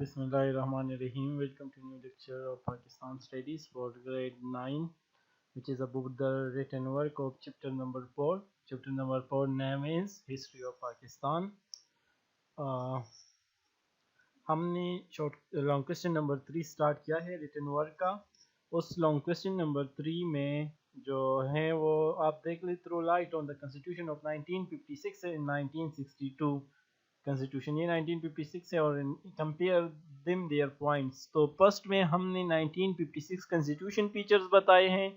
Bismillahirrahmanirrahim. Welcome to new lecture of Pakistan Studies for grade 9, which is about the written work of chapter number 4. Chapter number 4 name is History of Pakistan. हमने long question number 3 start किया है written work का. उस long question number 3 में जो है वो आप देख ले throw light on the constitution of 1956 and 1962 constitution. ये 1956 है और कंपेयर देम देयर पॉइंट्स. तो फर्स्ट में हमने 1956 कॉन्स्टिट्यूशन फीचर्स बताए हैं,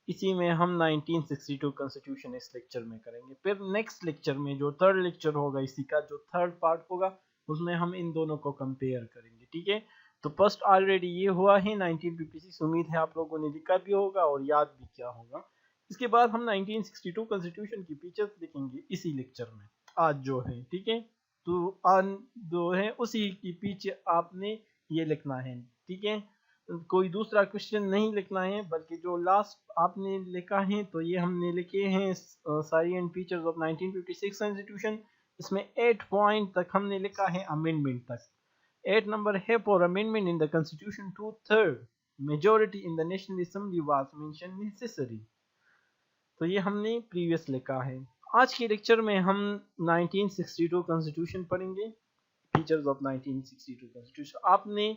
इसी में हम 1962 कॉन्स्टिट्यूशन इस लेक्चर में करेंगे. फिर नेक्स्ट लेक्चर में जो थर्ड लेक्चर होगा इसी का जो थर्ड पार्ट होगा उसमें हम इन दोनों को कंपेयर करेंगे. ठीक है, तो फर्स्ट ऑलरेडी ये हुआ है 1956. उम्मीद है आप लोगों ने लिखा भी होगा और याद भी किया होगा. इसके बाद हम 1962 कॉन्स्टिट्यूशन की फीचर्स लिखेंगे इसी लेक्चर में आज जो है. ठीक है, तो जो है उसी की पीछे आपने ये लिखना है. ठीक है, कोई दूसरा क्वेश्चन नहीं लिखना है, बल्कि जो लास्ट आपने लिखा है तो ये हमने लिखे हैं सारी एंड फीचर्स ऑफ 1956 कॉन्स्टिट्यूशन. इसमें 8 पॉइंट तक हमने लिखा है अमेंडमेंट तक. 8 नंबर है for amendment in the constitution 2/3 majority in the national assembly was mention necessary. तो ये हमने प्रीवियस लिखा है. आज के लेक्चर में हम 1962 कॉन्स्टिट्यूशन पढ़ेंगे, फीचर्स ऑफ 1962 कॉन्स्टिट्यूशन. आपने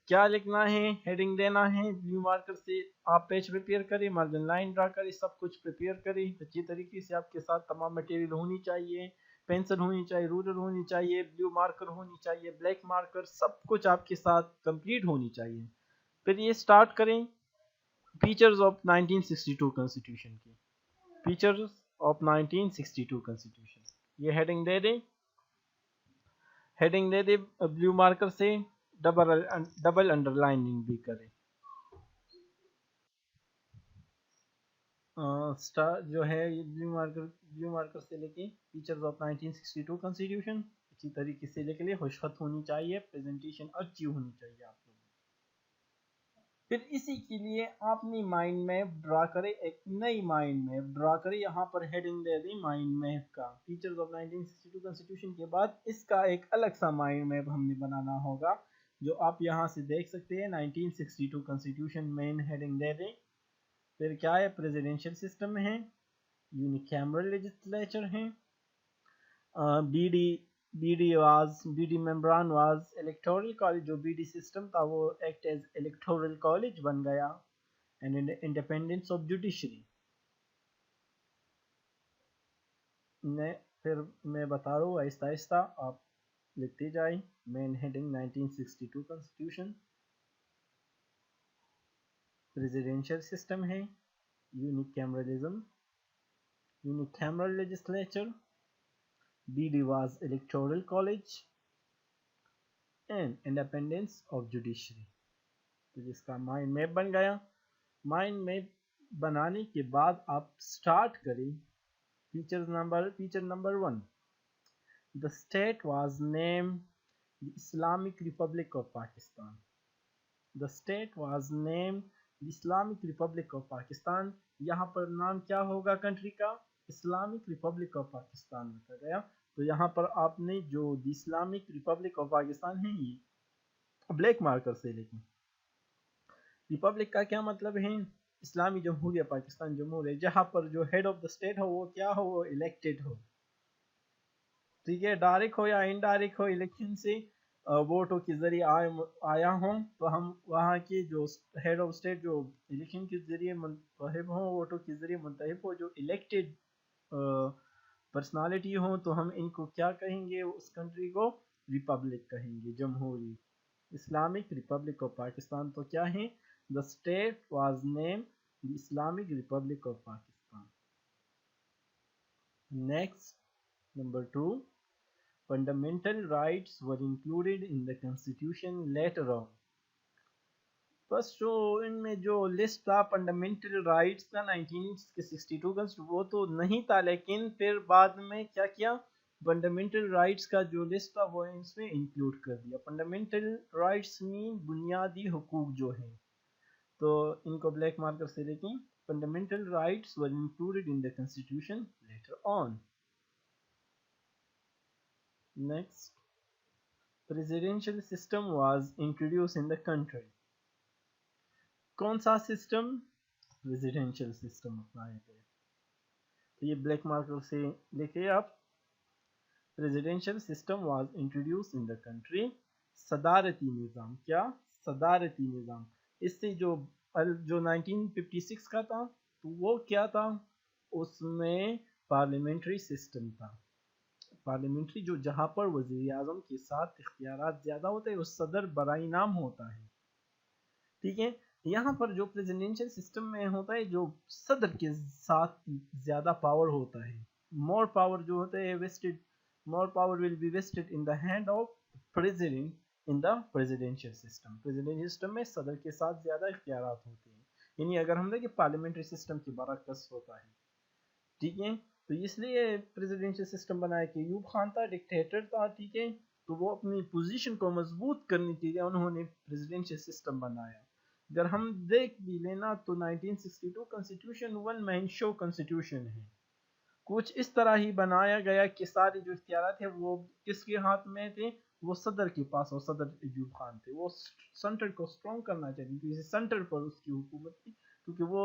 क्या लिखना है, हेडिंग देना है, ब्लू मार्कर से आप पेज प्रिपेयर करें, मार्जिन लाइन ड्रा करें, सब कुछ प्रिपेयर करें अच्छी तरीके से. आपके साथ तमाम मटेरियल होनी चाहिए, पेंसिल होनी चाहिए, रूलर होनी चाहिए, ब्लू मार्कर होनी चाहिए, ब्लैक मार्कर, सब कुछ आपके साथ कंप्लीट होनी चाहिए. फिर ये स्टार्ट करें फीचर्स ऑफ 1962 कॉन्स्टिट्यूशन की. फीचर्स ऑफ 1962 कॉन्स्टिट्यूशन, ये हेडिंग दे दें, हेडिंग दे दे ब्लू मार्कर से, डबल अंडरलाइनिंग भी करें. स्टार जो है ये ब्लू मार्कर से लेके फीचर्स ऑफ 1962 कॉन्स्टिट्यूशन अच्छी तरीके से लिख ले. खुशखत होनी चाहिए, प्रेजेंटेशन अच्छी होनी चाहिए आप लोगों. फिर इसी के लिए आपने माइंड मैप ड्रा करें, एक नई माइंड मैप ड्रा करें. यहाँ पर heading they the mind map का. फीचर्स ऑफ 1962 कॉन्स्टिट्यूशन के बाद इसका एक अलग सा माइंड मैप हमने बनाना होगा, जो आप यहाँ से देख सकते हैं. 1962 कॉन्स्टिट्यूशन मेन हेडिंग दे दें. फिर क्या है, प्रेसिडेंशियल सिस्टम है, यूनिकैमरल लेजिस्लेचर है, बीडी मेम्बरान वाज इलेक्टोरल कॉलेज. जो बीडी सिस्टम था वो एक्ट एज इलेक्टोरल कॉलेज बन गया. And independence of judiciary. फिर मैं बता रहा हूँ आहिस्ता आहिस्ता आप लिखते जाए. Main heading 1962 constitution, presidential system है, unicameralism, unicameral legislature, BD was electoral college and independence of judiciary. तो जिसका माइंड मैप बन गया. माइंड मैप बनाने के बाद आप स्टार्ट करें feature number 1. The state was named the Islamic Republic of Pakistan. The state was named the Islamic Republic of Pakistan. यहाँ पर नाम क्या होगा कंट्री का, इस्लामिक रिपब्लिक ऑफ पाकिस्तान रखा गया. तो यहाँ पर आपने जो the Islamic Republic of Pakistan है ये ब्लैक मार्कर से लिखें. रिपब्लिक का क्या मतलब है, इस्लामी जमहूरिया पाकिस्तान जमहूरिया, जहाँ पर जो हेड ऑफ द स्टेट हो वो क्या हो, वो इलेक्टेड हो. ठीक है, डायरेक्ट हो या इनडायरेक्ट हो, इलेक्शन से वोटों के जरिए आया हो. तो हम वहाँ के जो हेड ऑफ स्टेट जो इलेक्शन के जरिए मुंतखब हो, वोटों के जरिए मुंतखब हो, जो इलेक्टेड पर्सनालिटी हो, तो हम इनको क्या कहेंगे, उस कंट्री को रिपब्लिक कहेंगे, जमहूरी. इस्लामिक रिपब्लिक ऑफ पाकिस्तान तो क्या है, the state was name the Islamic Republic of Pakistan. Next number 2, fundamental rights were included in the constitution later on. बस जो इनमें जो लिस्ट था फंडामेंटल राइट्स का 1962 का वो तो नहीं था, लेकिन फिर बाद में क्या किया, फंडामेंटल राइट्स का जो लिस्ट था वो इसमें इंक्लूड कर दिया. फंडामेंटल राइट्स मीन बुनियादी हुकूक जो है, तो इनको ब्लैक मार्कर से देखें. Fundamental rights were included in the constitution later on. Next, presidential system was introduced in the country. कौन सा सिस्टम? प्रेसिडेंशियल सिस्टम अपनाया गया. तो ये ब्लैक मार्कर से लिखिए आप. Presidential system was introduce in the country. सदारती निज़ाम. क्या? सदारती निज़ाम. इससे जो 1956 का था तो वो क्या था? उसमें पार्लियामेंट्री सिस्टम था. पार्लियामेंट्री जो जहाँ पर वज़ीर आज़म के साथ इख्तियारात ज़्यादा होते हैं, उस सदर बराई नाम होता है. ठीक है. यहाँ पर जो प्रेसिडेंशियल सिस्टम में होता है, जो सदर के साथ ज़्यादा पावर होता है. मोर पावर जो होता है vested, more power will be vested in the hand of president in the presidential system. Presidential system में सदर के साथ ज़्यादा इख्तियारात होते हैं. यानी अगर हम देखें पार्लियामेंट्री सिस्टम के बरअक्स होता है. ठीक है. तो इसलिए प्रेसिडेंशियल सिस्टम बनाया कि अयूब खान था, डिक्टेटर था. ठीक है. तो वो अपनी पोजीशन को मजबूत करने के लिए उन्होंने प्रेसिडेंशियल सिस्टम बनाया. अगर हम देख भी लेना तो 1962 constitution one man show constitution है. कुछ इस तरह ही बनाया गया कि सारे जो इख्तियार थे वो किसके हाथ में थे? वो सदर के पास. और सदर अयूब खान थे. वो सेंटर को स्ट्रॉन्ग करना चाहिए क्योंकि सेंटर पर उसकी हुकूमत थी. क्योंकि वो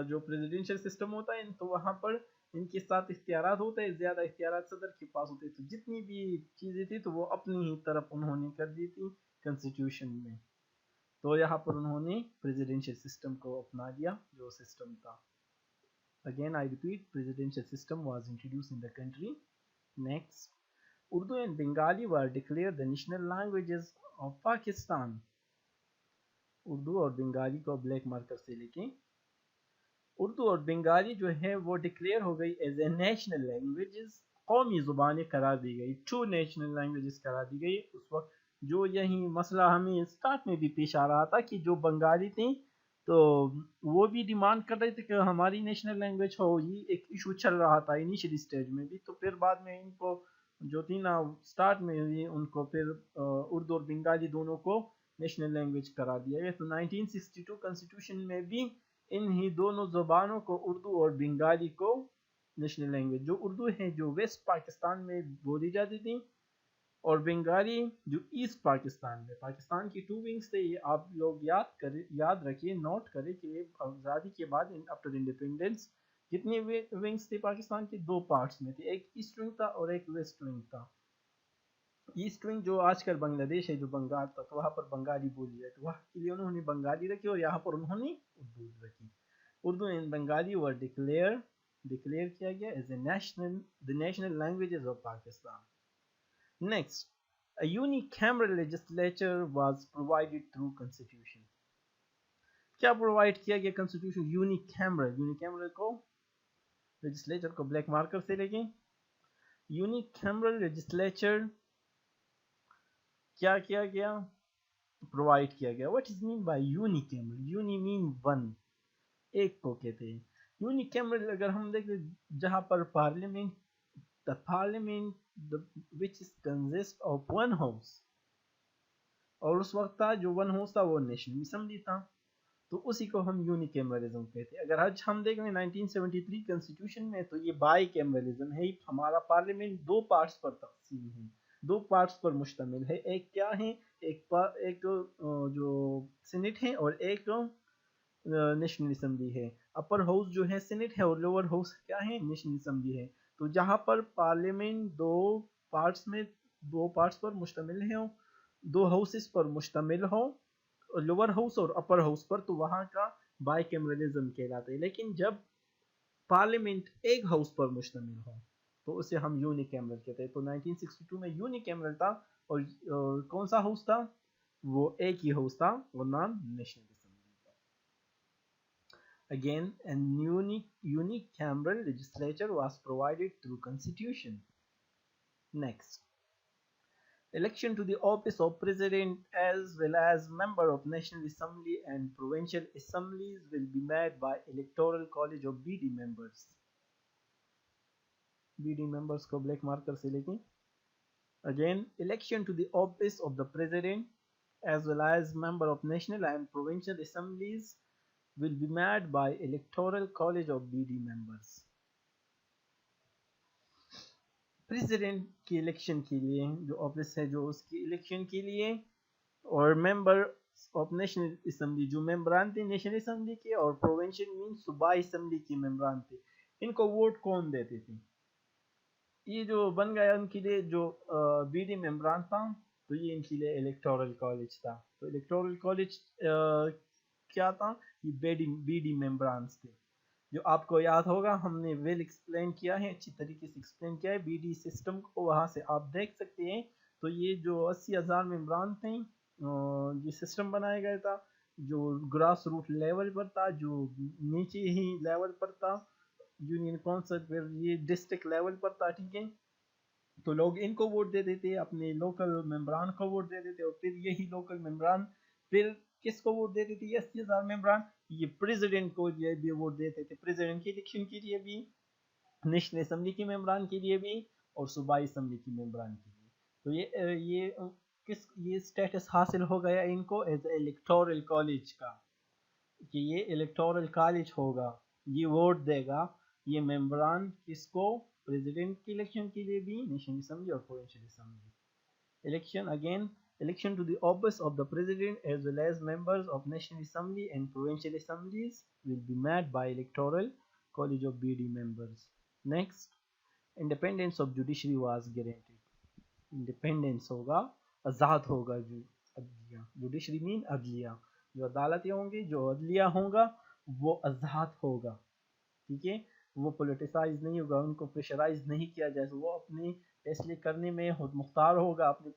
जो प्रेसिडेंशियल सिस्टम होता है तो वहाँ पर इनके साथ इख्तियारात होते हैं, ज़्यादा इख्तियारात सदर के पास होते हैं. तो जितनी भी चीज़ें थी तो वो अपनी ही तरफ उन्होंने कर दी थी कॉन्स्टिट्यूशन में. तो यहाँ पर उन्होंने प्रेसिडेंशियल सिस्टम को अपना लिया जो सिस्टम था. Again I repeat, presidential system was introduced in the country. Next, Urdu and Bengali were declared the national languages of Pakistan. Urdu और बंगाली को ब्लैक मार्कर से लेके उर्दू और बंगाली जो है वो डिक्लेयर हो गई एज ए नेशनल लैंग्वेजेस. कौमी ज़ुबानें करार दी गई. टू नेशनल लैंग्वेजेस करार दी गई. उस वक्त जो यही मसला हमें स्टार्ट में भी पेश आ रहा था कि जो बंगाली थी तो वो भी डिमांड कर रहे थे कि हमारी नेशनल लैंग्वेज हो. ये एक इशू चल रहा था इनिशियली स्टेज में भी. तो फिर बाद में इनको जो थी ना स्टार्ट में हुई उनको फिर उर्दू और बंगाली दोनों को नेशनल लैंग्वेज करा दिया गया. तो 1962 कॉन्स्टिट्यूशन में भी इन ही दोनों ज़बानों को उर्दू और बंगाली को नेशनल लैंग्वेज. जो उर्दू है जो वेस्ट पाकिस्तान में बोली जाती थी और बंगाली जो ईस्ट पाकिस्तान में. पाकिस्तान की 2 विंग्स थे. ये आप लोग याद रखिए, नोट करें कि आज़ादी के बाद आफ्टर इंडिपेंडेंस कितनी विंग्स थे पाकिस्तान की? 2 पार्ट्स में थे. एक ईस्ट विंग था और एक वेस्ट विंग था. ईस्ट विंग जो आजकल बांग्लादेश है, जो बंगाल था, तो वहाँ पर बंगाली बोली जाए तो वहाँ के लिए उन्होंने बंगाली रखी और यहाँ पर उन्होंने उर्दू रखी. Urdu and Bengali were declare किया गया as a national languages of Pakistan. Next, a unicameral legislature was provided through constitution. क्या प्रोवाइड किया गया constitution? यूनिकैमरल को लेजिस्लेचर को ब्लैक मार्कर से लेके यूनिकैमरल लेजिस्लेचर क्या किया गया? प्रोवाइड किया गया. What is mean by unicameral? Uni mean one, एक को कहते हैं. यूनिकैमरल अगर हम देखें जहां पर parliament, the parliament which is consist of one house. और उस वक्त था जो वन हाउस था वो नेशनल असेंबली था. तो उसी को हम यूनिकैमरलिज्म कहते हैं. अगर आज हम देखें 1973 कॉन्स्टिट्यूशन में तो ये बाई कैमरलिज्म है. हमारा पार्लियामेंट 2 पार्ट्स पर तकसीम है, 2 पार्ट्स पर मुश्तमिल है. एक क्या है? एक जो सीनेट है और एक नेशनल असेंबली है. अपर हाउस जो है सीनेट है और लोअर हाउस क्या है? नेशनल असेंबली है. तो जहाँ पर पार्लियामेंट 2 पार्ट्स पर मुश्तमिल है, 2 हाउसेस पर मुश्तमिल हो, लोअर हाउस और अपर हाउस पर, तो वहाँ का बाइकैमरलिज्म कहलाता है. लेकिन जब पार्लियामेंट एक हाउस पर मुश्तमिल हो तो उसे हम यूनिकैमरल कहते हैं. तो 1962 में यूनिकैमरल था और कौन सा हाउस था? वो एक ही हाउस था और नाम नेशनल असेंबली था. Again, a unicameral legislature was provided through constitution. Next, election to the office of president as well as member of national assembly and provincial assemblies will be made by electoral college of BD members. BD members को black marker से लेके. Again, election to the office of the president as well as member of national and provincial assemblies will be made by electoral college of BD members. President की election के लिए जो office है जो उसकी election के लिए, और मेंबर ऑफ नेशनल असम्बली जो मेम्बरान थे नेशनल असम्बली के, और प्रोविंशियल मीन सूबाई असम्बली के मेम्बरान थे, इनको वोट कौन देते थे। ये जो बन गया उनके लिए जो बीडी मेम्बरान था, तो ये इनके लिए इलेक्टोरल कॉलेज था। तो इलेक्टोरल कॉलेज क्या था, ये बीडी मेम्बरान थे। जो आपको याद होगा हमने वेल एक्सप्लेन किया है, अच्छी तरीके से एक्सप्लेन किया है बीडी सिस्टम को, वहाँ से आप देख सकते हैं। तो ये जो 80,000 मेम्बरान थे, ये सिस्टम बनाया गया था जो ग्रास रूट लेवल पर था, जो नीचे ही लेवल पर था, यूनियन काउंसिल पर, ये डिस्ट्रिक्ट लेवल पर था, ठीक है। तो लोग इनको वोट दे देते, अपने लोकल मेम्बरान को वोट दे देते, और फिर यही लोकल मेम्बरान फिर किसको वोट देते थे, 80,000 मेम्बरान, ये प्रेसिडेंट को ये भी वोट देते थे, प्रेसिडेंट की इलेक्शन के लिए भी, नेशनल असम्बली के मेम्बरान के लिए भी, और सूबाई असम्बली के मेम्बरान के लिए। तो ये स्टेटस हासिल हो गया इनको एज इलेक्टोरल कॉलेज का, कि ये इलेक्टोरल कॉलेज होगा, ये वोट देगा, ये मेम्बरान किसको, प्रेसिडेंट की इलेक्शन के लिए भी, नेशनल असम्बली और provincial assembly. Election again, election to the office of the president as well as members of national assembly and provincial assemblies will be made by electoral college of BD members. Next, independence of judiciary was guaranteed. Independence होगा, आज़ाद होगा जो अदलिया, judiciary mean अदलिया, जो अदालतें होंगी, जो अदलिया होगा वो आज़ाद होगा, ठीक है। वो पोलिटिसाइज नहीं होगा, उनको प्रेशराइज नहीं किया जाए, वो अपने फैसले करने में खुद मुख्तार होगा, अपने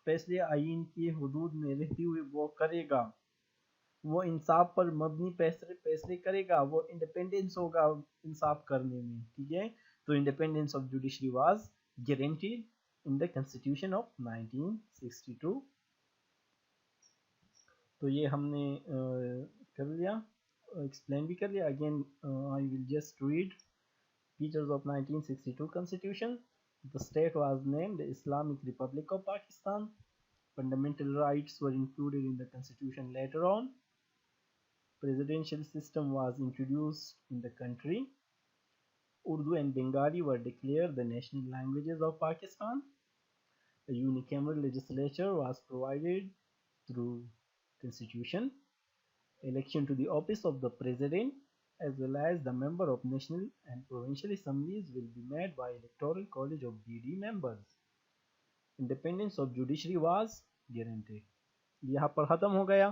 फैसले आइन की हदूद में रहते हुए वो करेगा, वो इंसाफ पर मबनी फैसले करेगा, वो इंडिपेंडेंस होगा इंसाफ करने में, ठीक है। तो independence of judiciary was guaranteed in the constitution of 1962। तो ये हमने कर लिया, एक्सप्लेन भी कर लिया। Again I will just read features of 1962 Constitution. The state was named the Islamic Republic of Pakistan. Fundamental rights were included in the constitution later on. Presidential system was introduced in the country. Urdu and Bengali were declared the national languages of Pakistan. A unicameral legislature was provided through constitution. Election to the office of the president as well as the member of national and provincial assemblies will be made by electoral college of BD members. Independence of judiciary was guaranteed. यहाँ पर ख़त्म हो गया,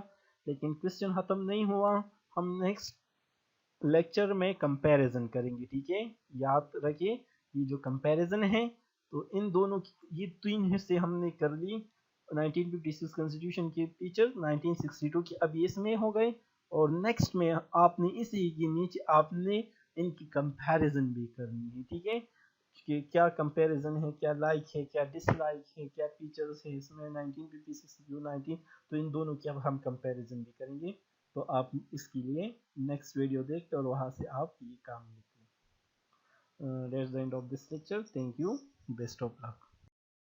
लेकिन question ख़त्म नहीं हुआ, हम नेक्स्ट लेक्चर में कंपैरिजन करेंगे, ठीक है। याद रखिए ये जो कंपैरिजन है, तो इन दोनों ये तीन हिस्से हमने कर ली 1956 कॉन्स्टिट्यूशन के फीचर, 1962 के अभी इसमें हो गए, और नेक्स्ट में आपने इसी के नीचे आपने इनकी कंपैरिजन भी करनी है, ठीक है, कि क्या कंपैरिजन है, क्या लाइक है, क्या डिसलाइक है, क्या फीचर्स है इसमें 1956 जो 19, तो इन दोनों की अब हम कंपैरिजन भी करेंगे। तो आप इसके लिए नेक्स्ट वीडियो देखते और वहाँ से आप ये काम लिखें। That's the end of this lecture. Thank you. Best of luck.